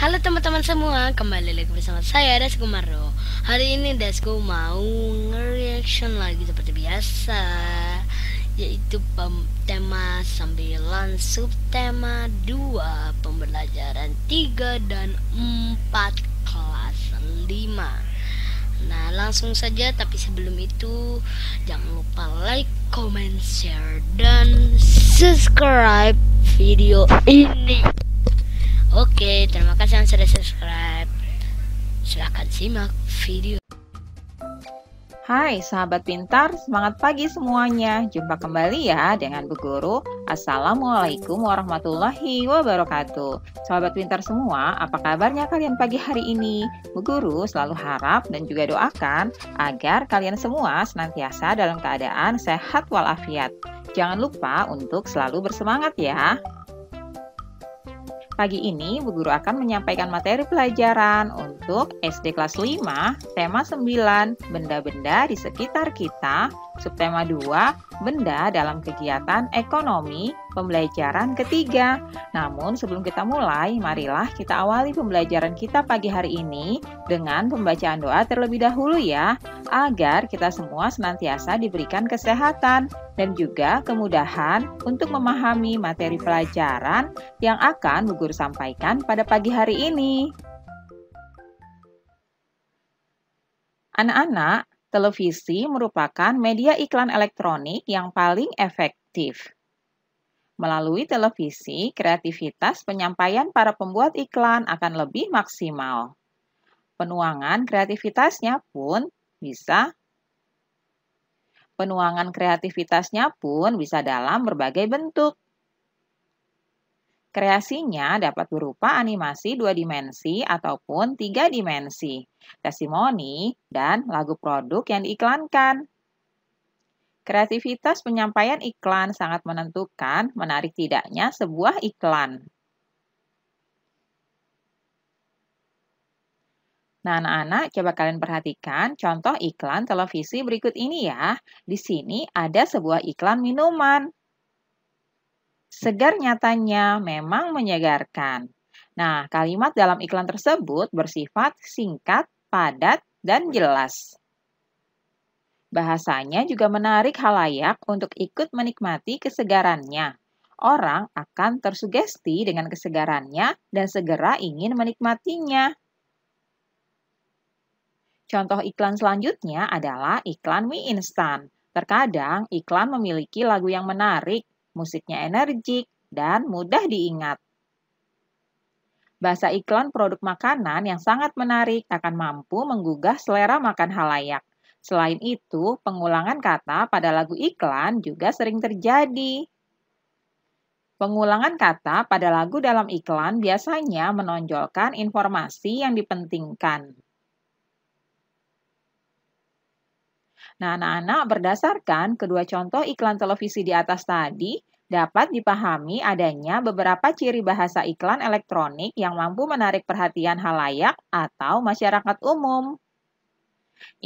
Halo teman-teman semua, kembali lagi bersama saya Dasku Maro. Hari ini Dasku mau nge-reaction lagi seperti biasa, yaitu tema 9 subtema 2 pembelajaran 3 dan 4 kelas 5. Nah langsung saja, tapi sebelum itu jangan lupa like, comment, share, dan subscribe video ini. Oke, terima kasih yang sudah subscribe. Silahkan simak video. Hai sahabat pintar, semangat pagi semuanya. Jumpa kembali ya dengan Bu Guru. Assalamualaikum warahmatullahi wabarakatuh. Sahabat pintar semua, apa kabarnya kalian pagi hari ini? Bu Guru selalu harap dan juga doakan agar kalian semua senantiasa dalam keadaan sehat walafiat. Jangan lupa untuk selalu bersemangat ya. Pagi ini, Bu Guru akan menyampaikan materi pelajaran untuk SD kelas 5, tema 9, benda-benda di sekitar kita, subtema 2, benda dalam kegiatan ekonomi, pembelajaran ketiga. Namun sebelum kita mulai, marilah kita awali pembelajaran kita pagi hari ini dengan pembacaan doa terlebih dahulu ya, agar kita semua senantiasa diberikan kesehatan dan juga kemudahan untuk memahami materi pelajaran yang akan Bu Guru sampaikan pada pagi hari ini. Anak-anak, televisi merupakan media iklan elektronik yang paling efektif. Melalui televisi, kreativitas penyampaian para pembuat iklan akan lebih maksimal. Penuangan kreativitasnya pun bisa dalam berbagai bentuk. Kreasinya dapat berupa animasi 2 dimensi ataupun 3 dimensi, testimoni, dan lagu produk yang diiklankan. Kreativitas penyampaian iklan sangat menentukan menarik tidaknya sebuah iklan. Nah, anak-anak, coba kalian perhatikan contoh iklan televisi berikut ini ya. Di sini ada sebuah iklan minuman. Segar nyatanya, memang menyegarkan. Nah, kalimat dalam iklan tersebut bersifat singkat, padat, dan jelas. Bahasanya juga menarik khalayak untuk ikut menikmati kesegarannya. Orang akan tersugesti dengan kesegarannya dan segera ingin menikmatinya. Contoh iklan selanjutnya adalah iklan mie instan. Terkadang iklan memiliki lagu yang menarik, musiknya energik, dan mudah diingat. Bahasa iklan produk makanan yang sangat menarik akan mampu menggugah selera makan khalayak. Selain itu, pengulangan kata pada lagu iklan juga sering terjadi. Pengulangan kata pada lagu dalam iklan biasanya menonjolkan informasi yang dipentingkan. Nah, anak-anak, berdasarkan kedua contoh iklan televisi di atas tadi, dapat dipahami adanya beberapa ciri bahasa iklan elektronik yang mampu menarik perhatian khalayak atau masyarakat umum.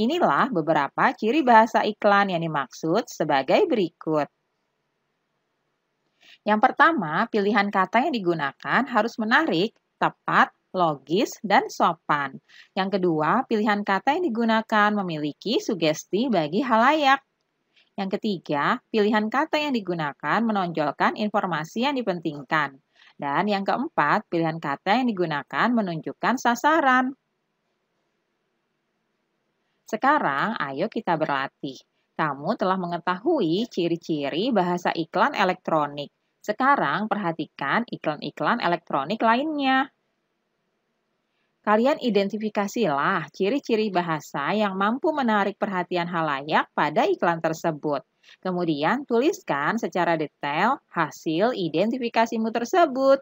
Inilah beberapa ciri bahasa iklan yang dimaksud sebagai berikut. Yang pertama, pilihan kata yang digunakan harus menarik, tepat, logis, dan sopan. Yang kedua, pilihan kata yang digunakan memiliki sugesti bagi khalayak. Yang ketiga, pilihan kata yang digunakan menonjolkan informasi yang dipentingkan. Dan yang keempat, pilihan kata yang digunakan menunjukkan sasaran. Sekarang, ayo kita berlatih. Kamu telah mengetahui ciri-ciri bahasa iklan elektronik. Sekarang, perhatikan iklan-iklan elektronik lainnya. Kalian identifikasilah ciri-ciri bahasa yang mampu menarik perhatian khalayak pada iklan tersebut. Kemudian tuliskan secara detail hasil identifikasimu tersebut.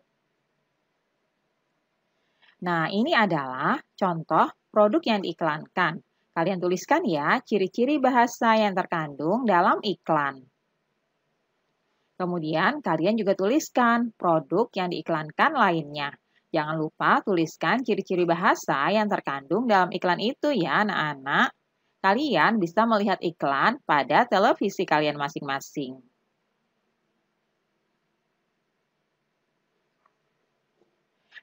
Nah, ini adalah contoh produk yang diiklankan. Kalian tuliskan ya ciri-ciri bahasa yang terkandung dalam iklan. Kemudian kalian juga tuliskan produk yang diiklankan lainnya. Jangan lupa tuliskan ciri-ciri bahasa yang terkandung dalam iklan itu ya anak-anak. Kalian bisa melihat iklan pada televisi kalian masing-masing.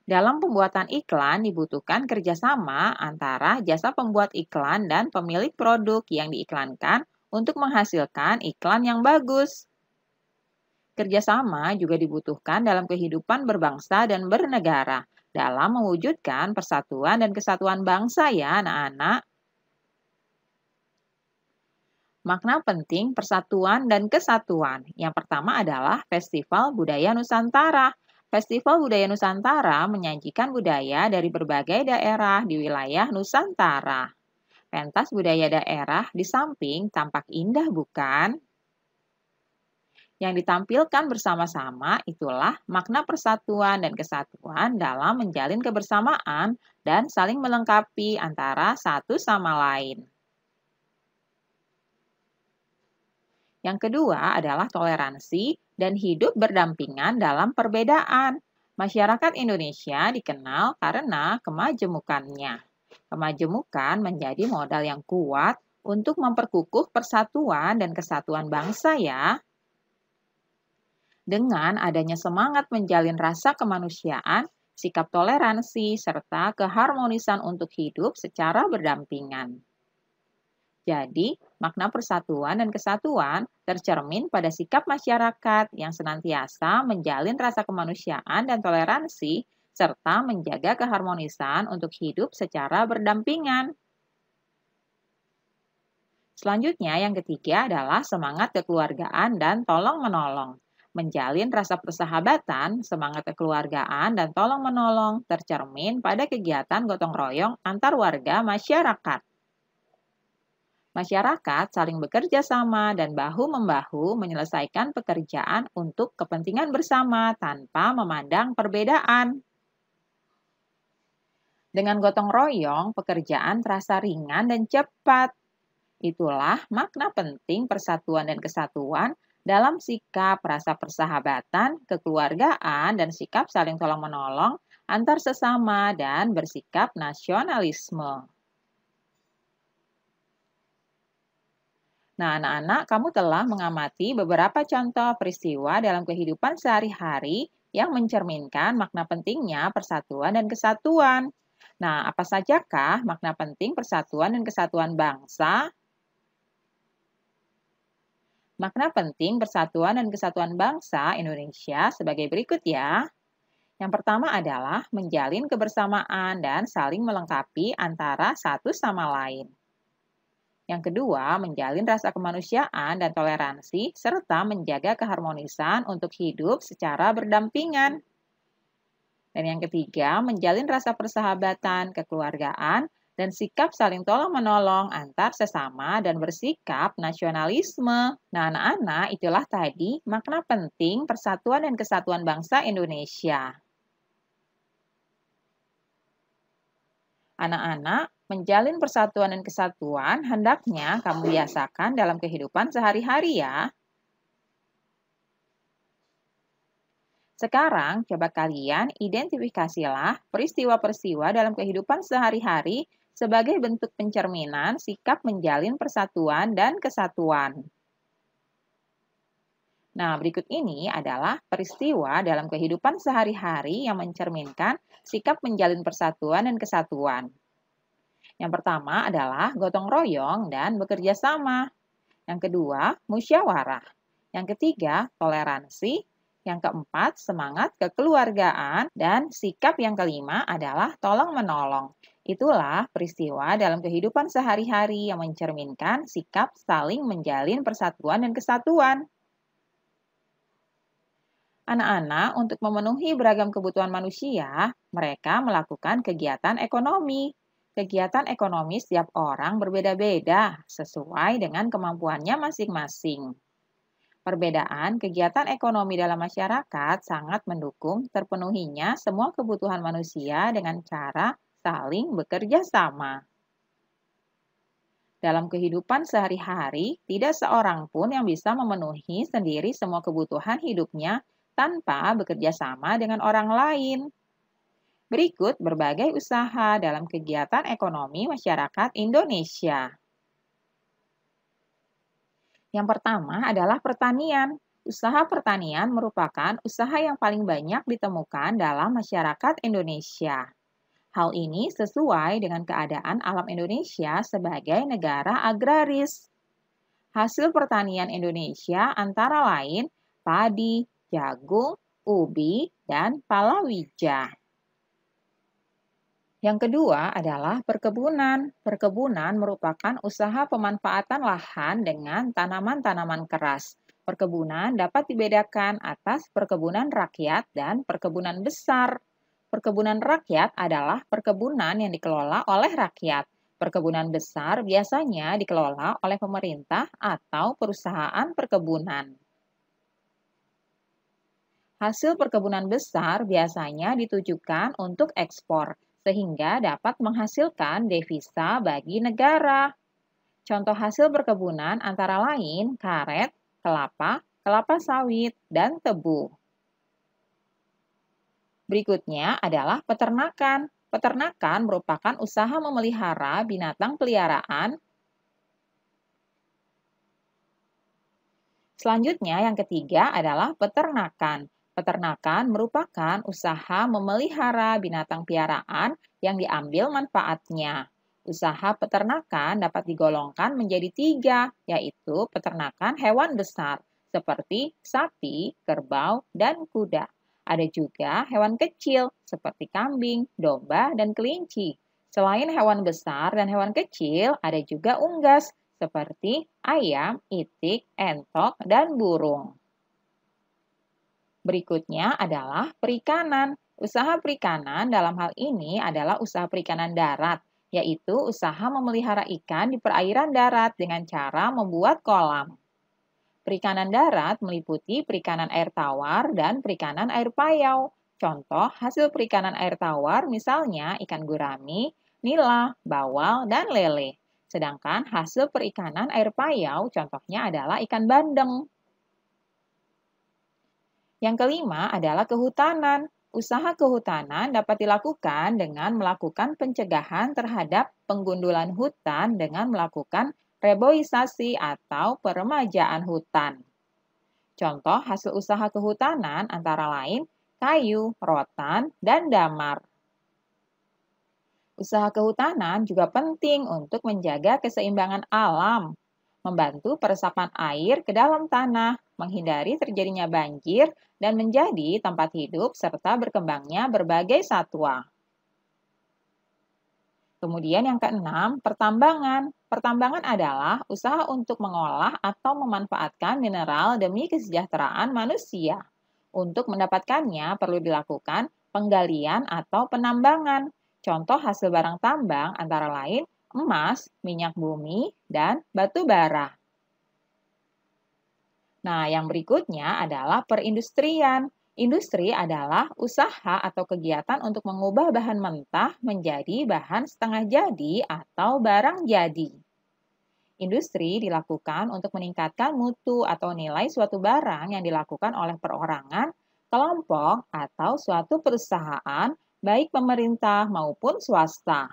Dalam pembuatan iklan dibutuhkan kerjasama antara jasa pembuat iklan dan pemilik produk yang diiklankan untuk menghasilkan iklan yang bagus. Kerjasama juga dibutuhkan dalam kehidupan berbangsa dan bernegara dalam mewujudkan persatuan dan kesatuan bangsa ya anak-anak. Makna penting persatuan dan kesatuan. Yang pertama adalah Festival Budaya Nusantara. Festival Budaya Nusantara menyajikan budaya dari berbagai daerah di wilayah Nusantara. Pentas budaya daerah di samping tampak indah bukan? Yang ditampilkan bersama-sama itulah makna persatuan dan kesatuan dalam menjalin kebersamaan dan saling melengkapi antara satu sama lain. Yang kedua adalah toleransi dan hidup berdampingan dalam perbedaan. Masyarakat Indonesia dikenal karena kemajemukannya. Kemajemukan menjadi modal yang kuat untuk memperkukuh persatuan dan kesatuan bangsa ya. Dengan adanya semangat menjalin rasa kemanusiaan, sikap toleransi, serta keharmonisan untuk hidup secara berdampingan. Jadi, makna persatuan dan kesatuan tercermin pada sikap masyarakat yang senantiasa menjalin rasa kemanusiaan dan toleransi, serta menjaga keharmonisan untuk hidup secara berdampingan. Selanjutnya, yang ketiga adalah semangat kekeluargaan dan tolong-menolong. Menjalin rasa persahabatan, semangat kekeluargaan, dan tolong-menolong tercermin pada kegiatan gotong royong antar warga masyarakat. Masyarakat saling bekerja sama dan bahu-membahu menyelesaikan pekerjaan untuk kepentingan bersama tanpa memandang perbedaan. Dengan gotong royong, pekerjaan terasa ringan dan cepat. Itulah makna penting persatuan dan kesatuan dalam sikap rasa persahabatan, kekeluargaan, dan sikap saling tolong-menolong antar sesama dan bersikap nasionalisme. Nah, anak-anak, kamu telah mengamati beberapa contoh peristiwa dalam kehidupan sehari-hari yang mencerminkan makna pentingnya persatuan dan kesatuan. Nah, apa sajakah makna penting persatuan dan kesatuan bangsa? Makna penting persatuan dan kesatuan bangsa Indonesia sebagai berikut ya. Yang pertama adalah menjalin kebersamaan dan saling melengkapi antara satu sama lain. Yang kedua, menjalin rasa kemanusiaan dan toleransi, serta menjaga keharmonisan untuk hidup secara berdampingan. Dan yang ketiga, menjalin rasa persahabatan, kekeluargaan, dan sikap saling tolong-menolong antar sesama dan bersikap nasionalisme. Nah, anak-anak, itulah tadi makna penting persatuan dan kesatuan bangsa Indonesia. Anak-anak, menjalin persatuan dan kesatuan hendaknya kamu biasakan dalam kehidupan sehari-hari ya. Sekarang, coba kalian identifikasilah peristiwa-peristiwa dalam kehidupan sehari-hari sebagai bentuk pencerminan sikap menjalin persatuan dan kesatuan. Nah, berikut ini adalah peristiwa dalam kehidupan sehari-hari yang mencerminkan sikap menjalin persatuan dan kesatuan. Yang pertama adalah gotong royong dan bekerja sama. Yang kedua, musyawarah. Yang ketiga, toleransi. Yang keempat, semangat kekeluargaan. Dan sikap yang kelima adalah tolong-menolong. Itulah peristiwa dalam kehidupan sehari-hari yang mencerminkan sikap saling menjalin persatuan dan kesatuan. Anak-anak, untuk memenuhi beragam kebutuhan manusia, mereka melakukan kegiatan ekonomi. Kegiatan ekonomi setiap orang berbeda-beda sesuai dengan kemampuannya masing-masing. Perbedaan kegiatan ekonomi dalam masyarakat sangat mendukung terpenuhinya semua kebutuhan manusia dengan cara saling bekerja sama. Dalam kehidupan sehari-hari, tidak seorang pun yang bisa memenuhi sendiri semua kebutuhan hidupnya tanpa bekerja sama dengan orang lain. Berikut berbagai usaha dalam kegiatan ekonomi masyarakat Indonesia. Yang pertama adalah pertanian. Usaha pertanian merupakan usaha yang paling banyak ditemukan dalam masyarakat Indonesia. Hal ini sesuai dengan keadaan alam Indonesia sebagai negara agraris. Hasil pertanian Indonesia antara lain padi, jagung, ubi, dan palawija. Yang kedua adalah perkebunan. Perkebunan merupakan usaha pemanfaatan lahan dengan tanaman-tanaman keras. Perkebunan dapat dibedakan atas perkebunan rakyat dan perkebunan besar. Perkebunan rakyat adalah perkebunan yang dikelola oleh rakyat. Perkebunan besar biasanya dikelola oleh pemerintah atau perusahaan perkebunan. Hasil perkebunan besar biasanya ditujukan untuk ekspor, sehingga dapat menghasilkan devisa bagi negara. Contoh hasil perkebunan antara lain karet, kelapa, kelapa sawit, dan tebu. Berikutnya adalah peternakan. Peternakan merupakan usaha memelihara binatang peliharaan. Selanjutnya yang ketiga adalah peternakan. Peternakan merupakan usaha memelihara binatang piaraan yang diambil manfaatnya. Usaha peternakan dapat digolongkan menjadi 3, yaitu peternakan hewan besar, seperti sapi, kerbau, dan kuda. Ada juga hewan kecil, seperti kambing, domba, dan kelinci. Selain hewan besar dan hewan kecil, ada juga unggas, seperti ayam, itik, entok, dan burung. Berikutnya adalah perikanan. Usaha perikanan dalam hal ini adalah usaha perikanan darat, yaitu usaha memelihara ikan di perairan darat dengan cara membuat kolam. Perikanan darat meliputi perikanan air tawar dan perikanan air payau. Contoh hasil perikanan air tawar misalnya ikan gurami, nila, bawal, dan lele. Sedangkan hasil perikanan air payau contohnya adalah ikan bandeng. Yang kelima adalah kehutanan. Usaha kehutanan dapat dilakukan dengan melakukan pencegahan terhadap penggundulan hutan dengan melakukan reboisasi atau peremajaan hutan. Contoh hasil usaha kehutanan antara lain kayu, rotan, dan damar. Usaha kehutanan juga penting untuk menjaga keseimbangan alam, membantu peresapan air ke dalam tanah, menghindari terjadinya banjir, dan menjadi tempat hidup serta berkembangnya berbagai satwa. Kemudian yang keenam, pertambangan. Pertambangan adalah usaha untuk mengolah atau memanfaatkan mineral demi kesejahteraan manusia. Untuk mendapatkannya perlu dilakukan penggalian atau penambangan. Contoh hasil barang tambang antara lain emas, minyak bumi, dan batu bara. Nah, yang berikutnya adalah perindustrian. Industri adalah usaha atau kegiatan untuk mengubah bahan mentah menjadi bahan setengah jadi atau barang jadi. Industri dilakukan untuk meningkatkan mutu atau nilai suatu barang yang dilakukan oleh perorangan, kelompok, atau suatu perusahaan, baik pemerintah maupun swasta.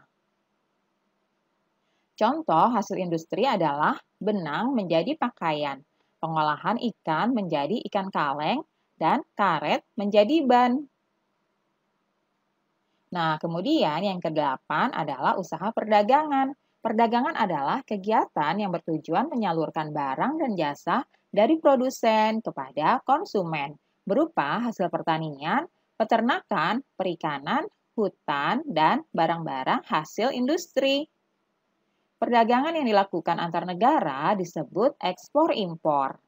Contoh hasil industri adalah benang menjadi pakaian, pengolahan ikan menjadi ikan kaleng, dan karet menjadi ban. Nah, kemudian yang kedelapan adalah usaha perdagangan. Perdagangan adalah kegiatan yang bertujuan menyalurkan barang dan jasa dari produsen kepada konsumen, berupa hasil pertanian, peternakan, perikanan, hutan, dan barang-barang hasil industri. Perdagangan yang dilakukan antar negara disebut ekspor-impor.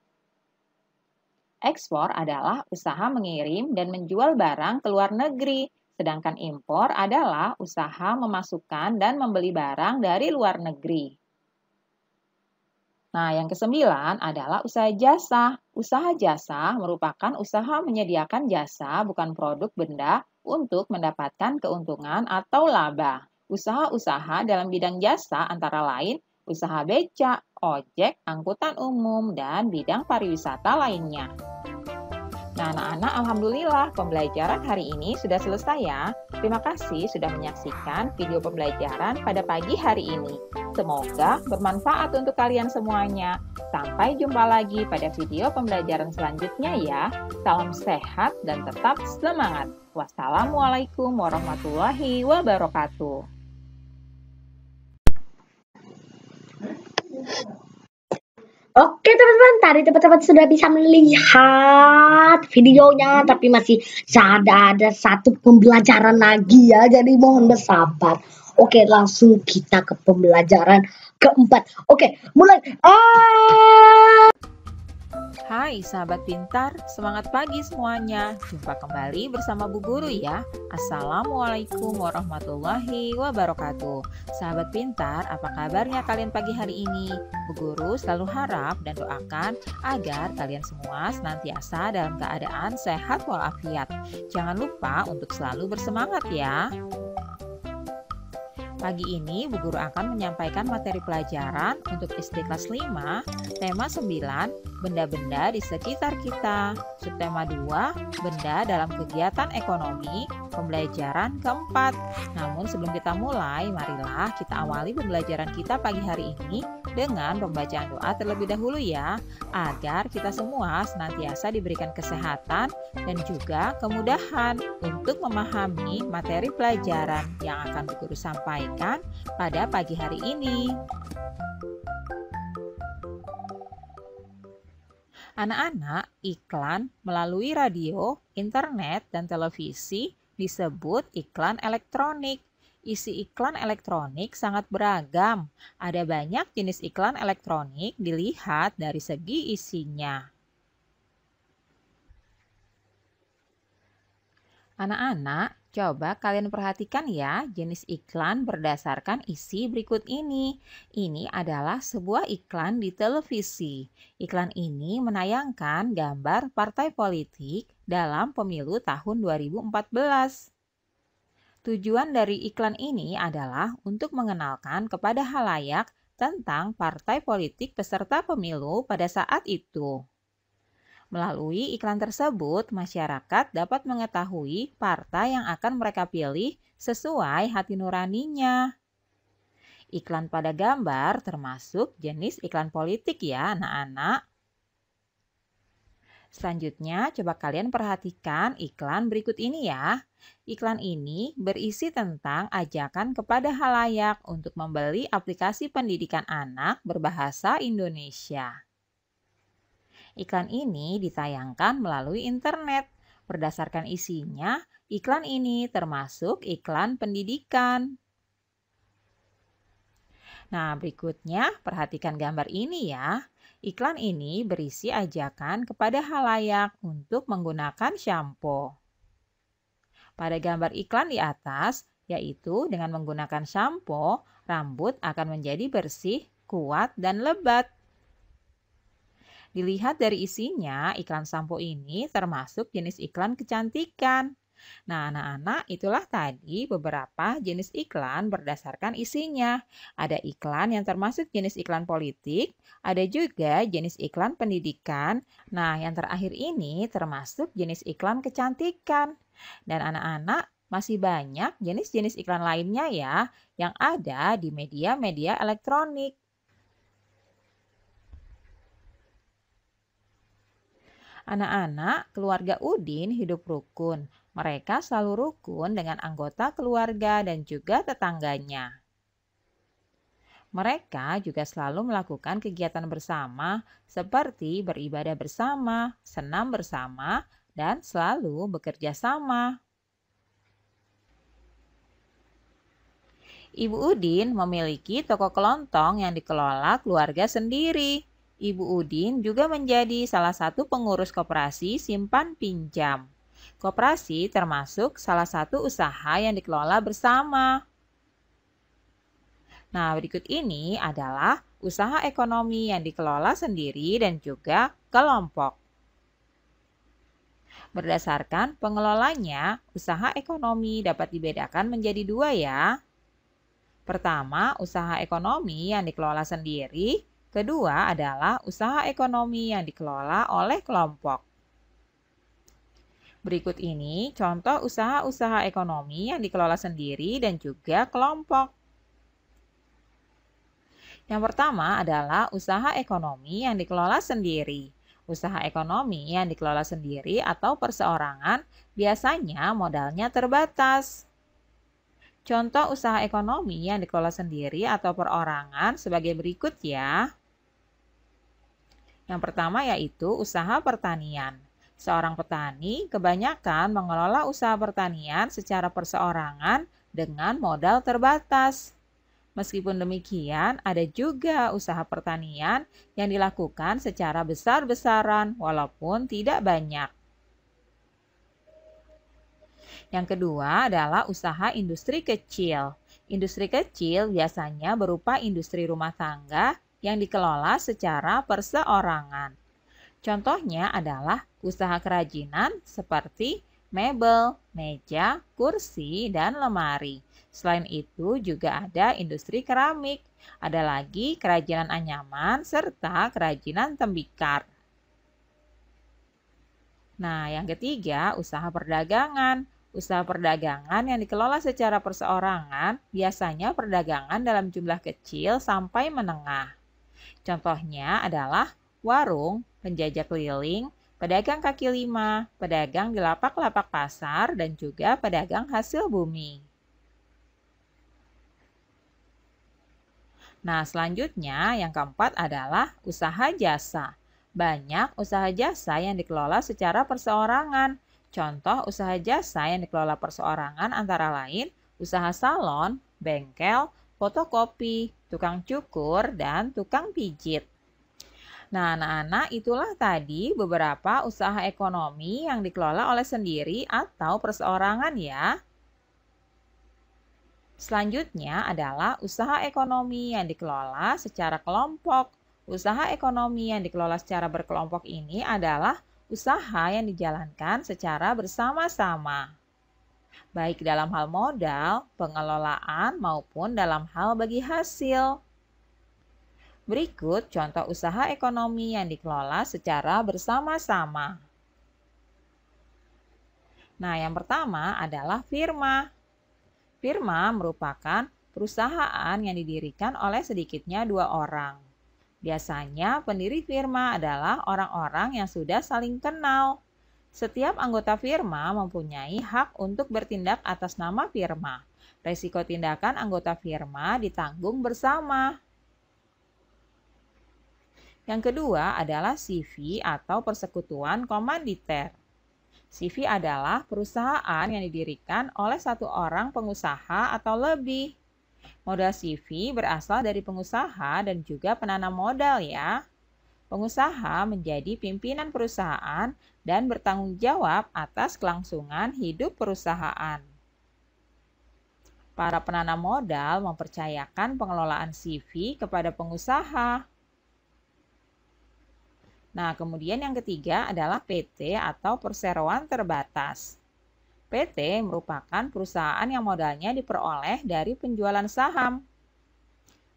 Ekspor adalah usaha mengirim dan menjual barang ke luar negeri, sedangkan impor adalah usaha memasukkan dan membeli barang dari luar negeri. Nah, yang kesembilan adalah usaha jasa. Usaha jasa merupakan usaha menyediakan jasa bukan produk benda untuk mendapatkan keuntungan atau laba. Usaha-usaha dalam bidang jasa antara lain usaha becak, ojek, angkutan umum, dan bidang pariwisata lainnya. Nah, anak-anak, alhamdulillah pembelajaran hari ini sudah selesai ya. Terima kasih sudah menyaksikan video pembelajaran pada pagi hari ini. Semoga bermanfaat untuk kalian semuanya. Sampai jumpa lagi pada video pembelajaran selanjutnya ya. Salam sehat dan tetap semangat. Wassalamualaikum warahmatullahi wabarakatuh. Oke teman-teman, tadi teman-teman sudah bisa melihat videonya, tapi masih ada satu pembelajaran lagi ya, jadi mohon bersabar. Oke, langsung kita ke pembelajaran keempat. Oke, mulai. Hai sahabat pintar, semangat pagi semuanya. Jumpa kembali bersama Bu Guru ya. Assalamualaikum warahmatullahi wabarakatuh. Sahabat pintar, apa kabarnya kalian pagi hari ini? Bu Guru selalu harap dan doakan agar kalian semua senantiasa dalam keadaan sehat walafiat. Jangan lupa untuk selalu bersemangat ya. Pagi ini Bu Guru akan menyampaikan materi pelajaran untuk SD kelas 5, tema 9, benda-benda di sekitar kita, subtema 2, benda dalam kegiatan ekonomi, pembelajaran keempat. Namun sebelum kita mulai, marilah kita awali pembelajaran kita pagi hari ini dengan pembacaan doa terlebih dahulu ya, agar kita semua senantiasa diberikan kesehatan dan juga kemudahan untuk memahami materi pelajaran yang akan Bu Guru sampaikan pada pagi hari ini. Anak-anak, iklan melalui radio, internet, dan televisi disebut iklan elektronik. Isi iklan elektronik sangat beragam. Ada banyak jenis iklan elektronik dilihat dari segi isinya. Anak-anak, coba kalian perhatikan ya jenis iklan berdasarkan isi berikut ini. Ini adalah sebuah iklan di televisi. Iklan ini menayangkan gambar partai politik dalam pemilu tahun 2014. Tujuan dari iklan ini adalah untuk mengenalkan kepada khalayak tentang partai politik peserta pemilu pada saat itu. Melalui iklan tersebut, masyarakat dapat mengetahui partai yang akan mereka pilih sesuai hati nuraninya. Iklan pada gambar termasuk jenis iklan politik ya anak-anak. Selanjutnya, coba kalian perhatikan iklan berikut ini ya. Iklan ini berisi tentang ajakan kepada khalayak untuk membeli aplikasi pendidikan anak berbahasa Indonesia. Iklan ini ditayangkan melalui internet. Berdasarkan isinya, iklan ini termasuk iklan pendidikan. Nah, berikutnya perhatikan gambar ini ya. Iklan ini berisi ajakan kepada khalayak untuk menggunakan shampoo. Pada gambar iklan di atas, yaitu dengan menggunakan shampoo, rambut akan menjadi bersih, kuat, dan lebat. Dilihat dari isinya, iklan sampo ini termasuk jenis iklan kecantikan. Nah, anak-anak, itulah tadi beberapa jenis iklan berdasarkan isinya. Ada iklan yang termasuk jenis iklan politik, ada juga jenis iklan pendidikan. Nah, yang terakhir ini termasuk jenis iklan kecantikan. Dan anak-anak, masih banyak jenis-jenis iklan lainnya ya, yang ada di media-media elektronik. Anak-anak, keluarga Udin hidup rukun. Mereka selalu rukun dengan anggota keluarga dan juga tetangganya. Mereka juga selalu melakukan kegiatan bersama seperti beribadah bersama, senam bersama, dan selalu bekerja sama. Ibu Udin memiliki toko kelontong yang dikelola keluarga sendiri. Ibu Udin juga menjadi salah satu pengurus koperasi simpan pinjam. Koperasi termasuk salah satu usaha yang dikelola bersama. Nah, berikut ini adalah usaha ekonomi yang dikelola sendiri dan juga kelompok. Berdasarkan pengelolanya, usaha ekonomi dapat dibedakan menjadi dua ya. Pertama, usaha ekonomi yang dikelola sendiri. Kedua adalah usaha ekonomi yang dikelola oleh kelompok. Berikut ini contoh usaha-usaha ekonomi yang dikelola sendiri dan juga kelompok. Yang pertama adalah usaha ekonomi yang dikelola sendiri. Usaha ekonomi yang dikelola sendiri atau perseorangan biasanya modalnya terbatas. Contoh usaha ekonomi yang dikelola sendiri atau perorangan sebagai berikut ya. Yang pertama yaitu usaha pertanian. Seorang petani kebanyakan mengelola usaha pertanian secara perseorangan dengan modal terbatas. Meskipun demikian, ada juga usaha pertanian yang dilakukan secara besar-besaran walaupun tidak banyak. Yang kedua adalah usaha industri kecil. Industri kecil biasanya berupa industri rumah tangga yang dikelola secara perseorangan. Contohnya adalah usaha kerajinan seperti mebel, meja, kursi, dan lemari. Selain itu juga ada industri keramik, ada lagi kerajinan anyaman, serta kerajinan tembikar. Nah, yang ketiga, usaha perdagangan. Usaha perdagangan yang dikelola secara perseorangan biasanya perdagangan dalam jumlah kecil sampai menengah. Contohnya adalah warung, penjajah keliling, pedagang kaki lima, pedagang di lapak-lapak pasar, dan juga pedagang hasil bumi. Nah, selanjutnya yang keempat adalah usaha jasa. Banyak usaha jasa yang dikelola secara perseorangan. Contoh usaha jasa yang dikelola perseorangan antara lain usaha salon, bengkel, fotokopi, tukang cukur, dan tukang pijit. Nah, anak-anak, itulah tadi beberapa usaha ekonomi yang dikelola oleh sendiri atau perseorangan ya. Selanjutnya adalah usaha ekonomi yang dikelola secara kelompok. Usaha ekonomi yang dikelola secara berkelompok ini adalah usaha yang dijalankan secara bersama-sama, baik dalam hal modal, pengelolaan, maupun dalam hal bagi hasil. Berikut contoh usaha ekonomi yang dikelola secara bersama-sama. Nah, yang pertama adalah firma. Firma merupakan perusahaan yang didirikan oleh sedikitnya 2 orang. Biasanya pendiri firma adalah orang-orang yang sudah saling kenal. Setiap anggota firma mempunyai hak untuk bertindak atas nama firma. Risiko tindakan anggota firma ditanggung bersama. Yang kedua adalah CV atau persekutuan komanditer. CV adalah perusahaan yang didirikan oleh satu orang pengusaha atau lebih. Modal CV berasal dari pengusaha dan juga penanam modal ya. Pengusaha menjadi pimpinan perusahaan dan bertanggung jawab atas kelangsungan hidup perusahaan. Para penanam modal mempercayakan pengelolaan CV kepada pengusaha. Nah, kemudian yang ketiga adalah PT atau perseroan terbatas. PT merupakan perusahaan yang modalnya diperoleh dari penjualan saham.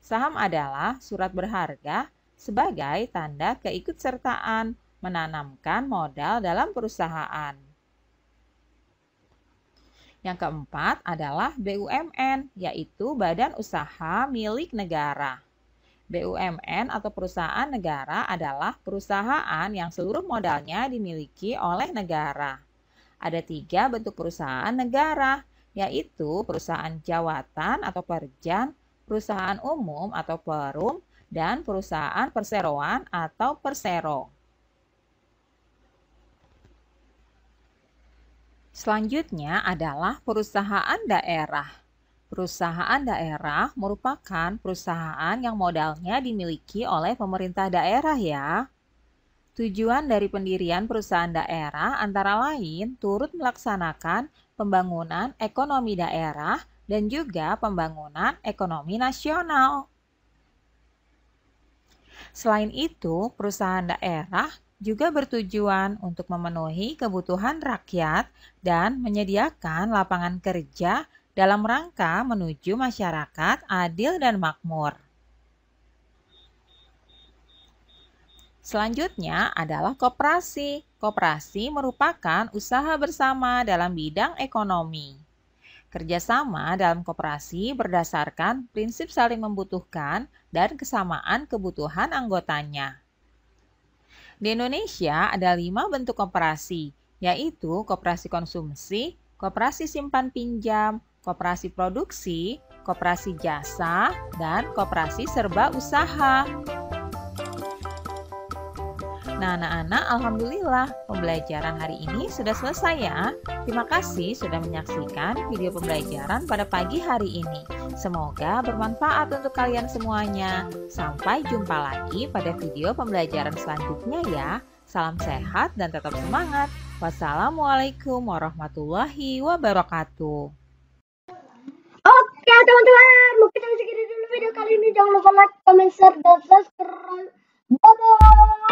Saham adalah surat berharga sebagai tanda keikutsertaan menanamkan modal dalam perusahaan. Yang keempat adalah BUMN, yaitu badan usaha milik negara. BUMN atau perusahaan negara adalah perusahaan yang seluruh modalnya dimiliki oleh negara. Ada 3 bentuk perusahaan negara, yaitu perusahaan jawatan atau perjan, perusahaan umum atau perum, dan perusahaan perseroan atau persero. Selanjutnya adalah perusahaan daerah. Perusahaan daerah merupakan perusahaan yang modalnya dimiliki oleh pemerintah daerah ya. Tujuan dari pendirian perusahaan daerah antara lain turut melaksanakan pembangunan ekonomi daerah dan juga pembangunan ekonomi nasional. Selain itu, perusahaan daerah juga bertujuan untuk memenuhi kebutuhan rakyat dan menyediakan lapangan kerja dalam rangka menuju masyarakat adil dan makmur. Selanjutnya adalah koperasi. Koperasi merupakan usaha bersama dalam bidang ekonomi. Kerjasama dalam koperasi berdasarkan prinsip saling membutuhkan dan kesamaan kebutuhan anggotanya. Di Indonesia ada 5 bentuk koperasi, yaitu koperasi konsumsi, koperasi simpan pinjam, koperasi produksi, koperasi jasa, dan koperasi serba usaha. Nah, anak-anak, alhamdulillah pembelajaran hari ini sudah selesai ya. Terima kasih sudah menyaksikan video pembelajaran pada pagi hari ini. Semoga bermanfaat untuk kalian semuanya. Sampai jumpa lagi pada video pembelajaran selanjutnya ya. Salam sehat dan tetap semangat. Wassalamualaikum warahmatullahi wabarakatuh. Oke teman-teman, mungkin sampai segini dulu video kali ini. Jangan lupa like, comment, share, dan subscribe. Bye-bye.